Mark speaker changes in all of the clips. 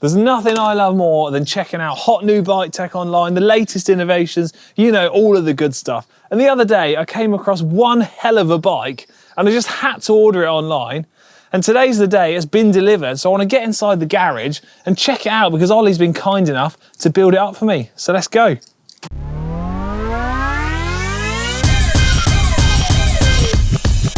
Speaker 1: There's nothing I love more than checking out hot new bike tech online, the latest innovations, you know, all of the good stuff. And the other day I came across one hell of a bike and I just had to order it online. And today's the day it's been delivered, so I want to get inside the garage and check it out because Ollie's been kind enough to build it up for me. So let's go.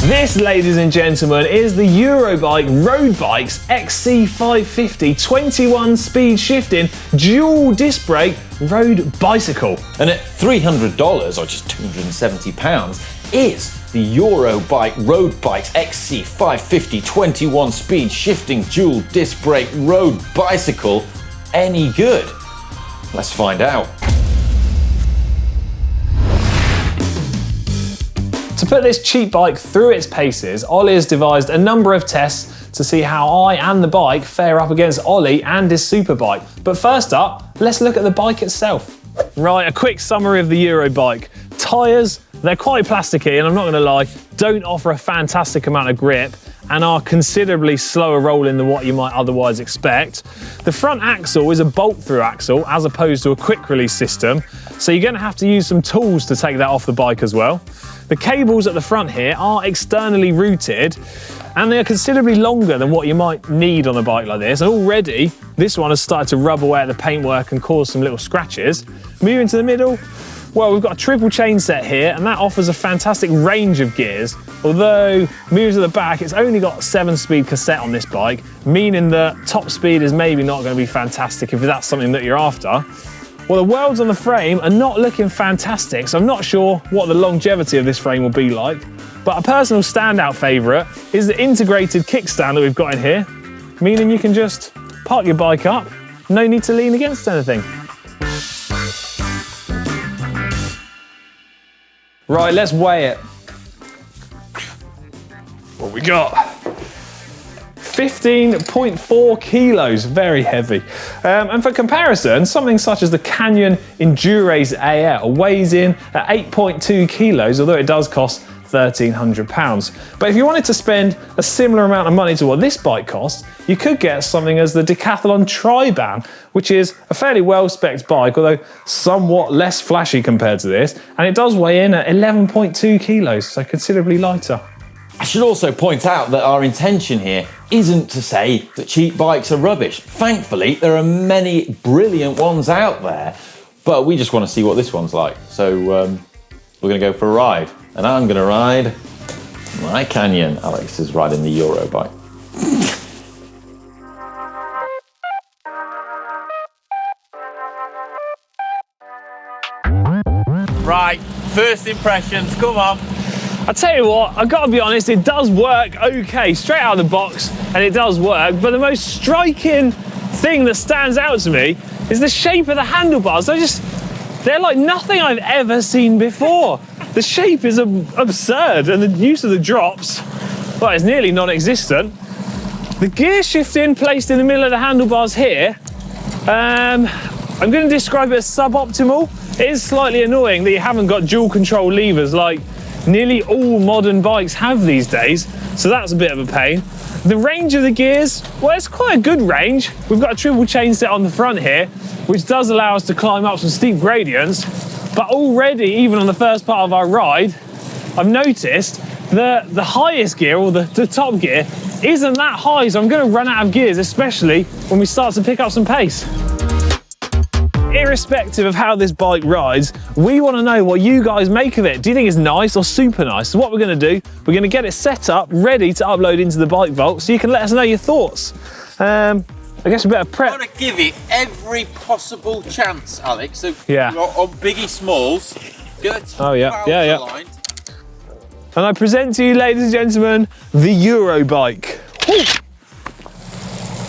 Speaker 1: This, ladies and gentlemen, is the Eurobike Road Bikes XC550 21-speed shifting dual disc brake road bicycle.
Speaker 2: And at $300, or just £270, is the Eurobike Road Bikes XC550 21-speed shifting dual disc brake road bicycle any good? Let's find out.
Speaker 1: To put this cheap bike through its paces, Ollie has devised a number of tests to see how I and the bike fare up against Ollie and his Superbike. But first up, let's look at the bike itself. Right, a quick summary of the Eurobike. Tyres, they're quite plasticky, and I'm not going to lie, don't offer a fantastic amount of grip and are considerably slower rolling than what you might otherwise expect. The front axle is a bolt-through axle as opposed to a quick-release system, so you're going to have to use some tools to take that off the bike as well. The cables at the front here are externally routed and they are considerably longer than what you might need on a bike like this. And already this one has started to rub away at the paintwork and cause some little scratches. Moving to the middle, well, we've got a triple chain set here and that offers a fantastic range of gears. Although moving to the back, it's only got 7-speed cassette on this bike, meaning the top speed is maybe not going to be fantastic if that's something that you're after. Well, the welds on the frame are not looking fantastic, so I'm not sure what the longevity of this frame will be like. But a personal standout favourite is the integrated kickstand that we've got in here, meaning you can just park your bike up, no need to lean against anything. Right, let's weigh it. What we got? 15.4 kilos, very heavy. And for comparison, something such as the Canyon Endurace AL weighs in at 8.2 kilos, although it does cost £1,300. But if you wanted to spend a similar amount of money to what this bike costs, you could get something as the Decathlon Tri-Ban, which is a fairly well-spec'd bike, although somewhat less flashy compared to this, and it does weigh in at 11.2 kilos, so considerably lighter.
Speaker 2: I should also point out that our intention here isn't to say that cheap bikes are rubbish. Thankfully, there are many brilliant ones out there, but we just want to see what this one's like. So we're going to go for a ride, and I'm going to ride my Canyon. Alex is riding the Eurobike. Right, first impressions, come on.
Speaker 1: I tell you what, I've got to be honest, it does work okay, straight out of the box, and it does work, but the most striking thing that stands out to me is the shape of the handlebars. They're like nothing I've ever seen before. The shape is absurd, and the use of the drops, well, it's nearly non-existent. The gear shifting placed in the middle of the handlebars here, I'm going to describe it as suboptimal. It is slightly annoying that you haven't got dual control levers like nearly all modern bikes have these days, so that's a bit of a pain. The range of the gears, well, it's quite a good range. We've got a triple chain set on the front here, which does allow us to climb up some steep gradients, but already, even on the first part of our ride, I've noticed that the highest gear, or the top gear, isn't that high, so I'm going to run out of gears, especially when we start to pick up some pace. Irrespective of how this bike rides, we want to know what you guys make of it. Do you think it's nice or super nice? So what we're going to do, we're going to get it set up, ready to upload into the Bike Vault, so you can let us know your thoughts. I guess we better prep.
Speaker 3: I want to give it every possible chance, Alex. So
Speaker 1: yeah,
Speaker 3: you're on Biggie Smalls.
Speaker 1: Oh yeah.
Speaker 3: Aligned.
Speaker 1: And I present to you, ladies and gentlemen, the Eurobike.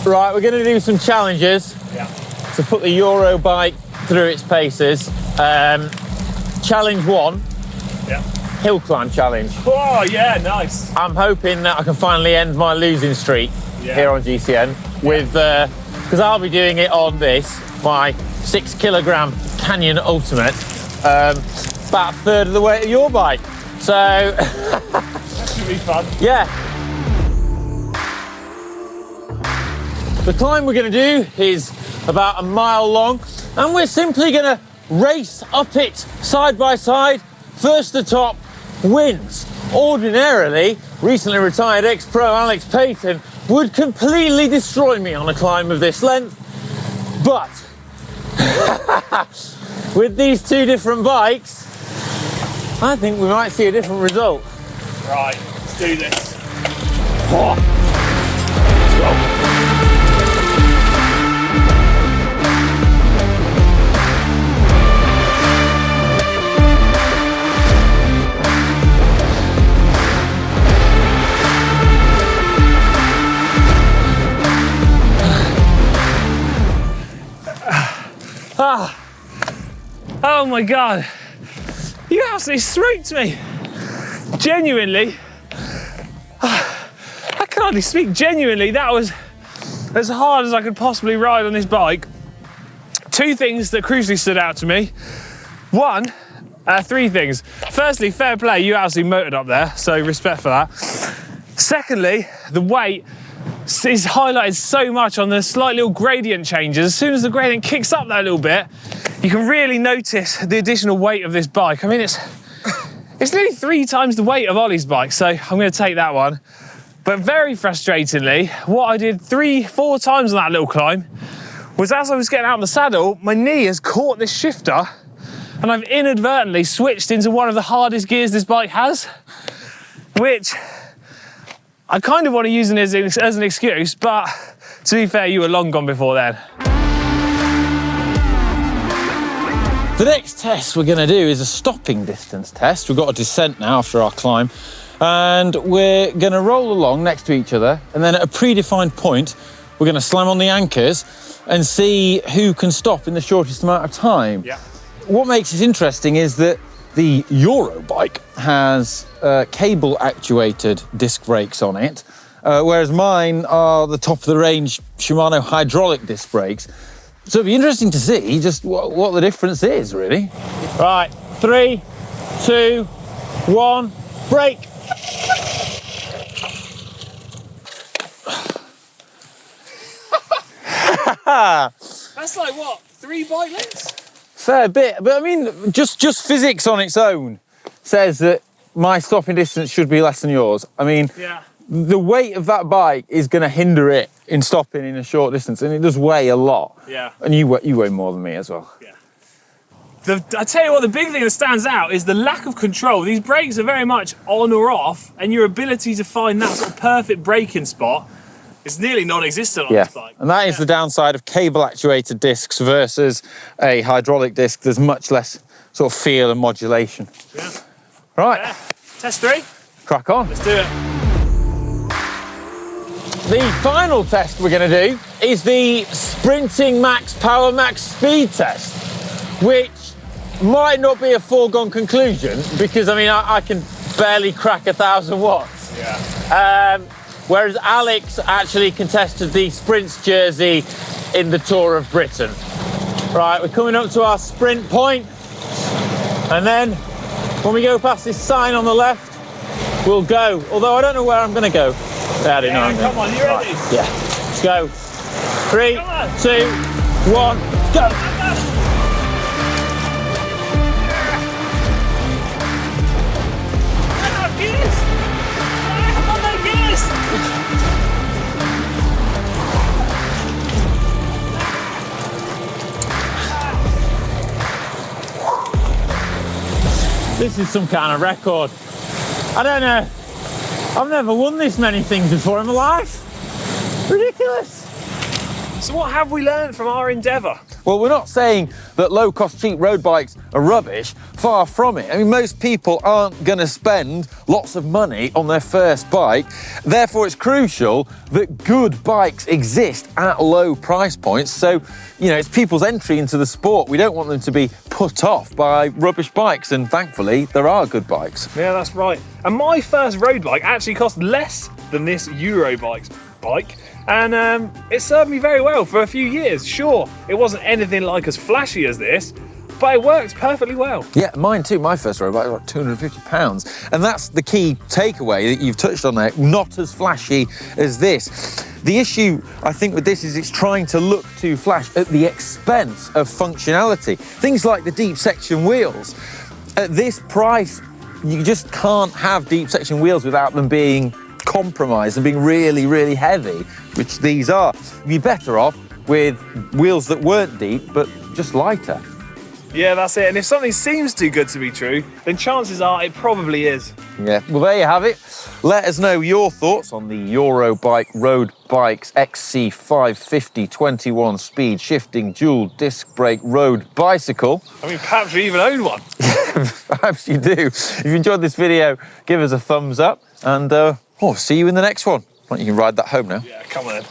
Speaker 2: Right, we're going to do some challenges.
Speaker 1: Yeah.
Speaker 2: To put the Eurobike through its paces. Challenge 1, hill climb challenge.
Speaker 1: Oh yeah, nice.
Speaker 2: I'm hoping that I can finally end my losing streak here on GCN with, because I'll be doing it on this, my 6 kilogram Canyon Ultimate, about a third of the weight of your bike. So,
Speaker 1: that should be fun.
Speaker 2: Yeah. The climb we're going to do is about a mile long, and we're simply going to race up it side by side. First to top wins. Ordinarily, recently retired ex-pro Alex Payton would completely destroy me on a climb of this length, but with these two different bikes, I think we might see a different result.
Speaker 1: Right, let's do this.
Speaker 2: Oh.
Speaker 1: Oh my God, you absolutely smoked me. Genuinely, I can hardly speak. Genuinely, that was as hard as I could possibly ride on this bike. Two things that crucially stood out to me. Three things. Firstly, fair play, you absolutely motored up there, so respect for that. Secondly, the weight is highlighted so much on the slight little gradient changes. As soon as the gradient kicks up that little bit, you can really notice the additional weight of this bike. I mean, it's nearly 3 times the weight of Ollie's bike, so I'm going to take that one. But very frustratingly, what I did 3-4 times on that little climb was, as I was getting out of the saddle, my knee has caught this shifter and I've inadvertently switched into one of the hardest gears this bike has, which I kind of want to use as an excuse, but to be fair, you were long gone before then.
Speaker 2: The next test we're going to do is a stopping distance test. We've got a descent now after our climb, and we're going to roll along next to each other, and then at a predefined point, we're going to slam on the anchors and see who can stop in the shortest amount of time.
Speaker 1: Yeah.
Speaker 2: What makes it interesting is that the Eurobike has cable-actuated disc brakes on it, whereas mine are the top-of-the-range Shimano hydraulic disc brakes. So it'd be interesting to see just what the difference is, really. Right, 3, 2, 1, brake.
Speaker 1: That's like, what, 3 bike lengths?
Speaker 2: Fair bit, but I mean, just physics on its own says that my stopping distance should be less than yours. I mean,
Speaker 1: yeah.
Speaker 2: The weight of that bike is going to hinder it in stopping in a short distance, and it does weigh a lot.
Speaker 1: Yeah.
Speaker 2: And you weigh more than me as well.
Speaker 1: Yeah. I tell you what, the big thing that stands out is the lack of control. These brakes are very much on or off, and your ability to find that sort of perfect braking spot is nearly non-existent on this bike.
Speaker 2: And that is the downside of cable-actuated discs versus a hydraulic disc. There's much less sort of feel and modulation.
Speaker 1: Yeah.
Speaker 2: Right.
Speaker 1: Yeah. Test 3.
Speaker 2: Crack on.
Speaker 1: Let's do it.
Speaker 2: The final test we're going to do is the Sprinting Max Power Max Speed test, which might not be a foregone conclusion because, I mean, I can barely crack 1,000 watts.
Speaker 1: Yeah.
Speaker 2: Whereas Alex actually contested the Sprints jersey in the Tour of Britain. Right, we're coming up to our sprint point, and then when we go past this sign on the left, we'll go. Although I don't know where I'm going to go. I don't know.
Speaker 1: Come on, you ready?
Speaker 2: Right. Yeah, let's go. 3, 2, 1, go. This is some kind of record. I don't know. I've never won this many things before in my life. Ridiculous.
Speaker 1: So what have we learned from our endeavour?
Speaker 2: Well, we're not saying that low-cost cheap road bikes are rubbish. Far from it. I mean, most people aren't going to spend lots of money on their first bike. Therefore, it's crucial that good bikes exist at low price points. So, you know, it's people's entry into the sport. We don't want them to be put off by rubbish bikes. And thankfully, there are good bikes.
Speaker 1: Yeah, that's right. And my first road bike actually cost less than this Eurobike's bike. And it served me very well for a few years. Sure, it wasn't anything like as flashy as this, but it works perfectly well.
Speaker 2: Yeah, mine too. My first road bike was like £250. And that's the key takeaway that you've touched on there. Not as flashy as this. The issue, I think, with this is it's trying to look too flash at the expense of functionality. Things like the deep section wheels. At this price, you just can't have deep section wheels without them being compromised and being really, really heavy, which these are. You'd be better off with wheels that weren't deep, but just lighter.
Speaker 1: Yeah, that's it. And if something seems too good to be true, then chances are it probably is.
Speaker 2: Yeah, well, there you have it. Let us know your thoughts on the Eurobike Road Bikes XC550 21 speed shifting dual disc brake road bicycle.
Speaker 1: I mean, perhaps you even own one.
Speaker 2: Perhaps you do. If you enjoyed this video, give us a thumbs up and see you in the next one. Why don't you ride that home now?
Speaker 1: Yeah, come on then.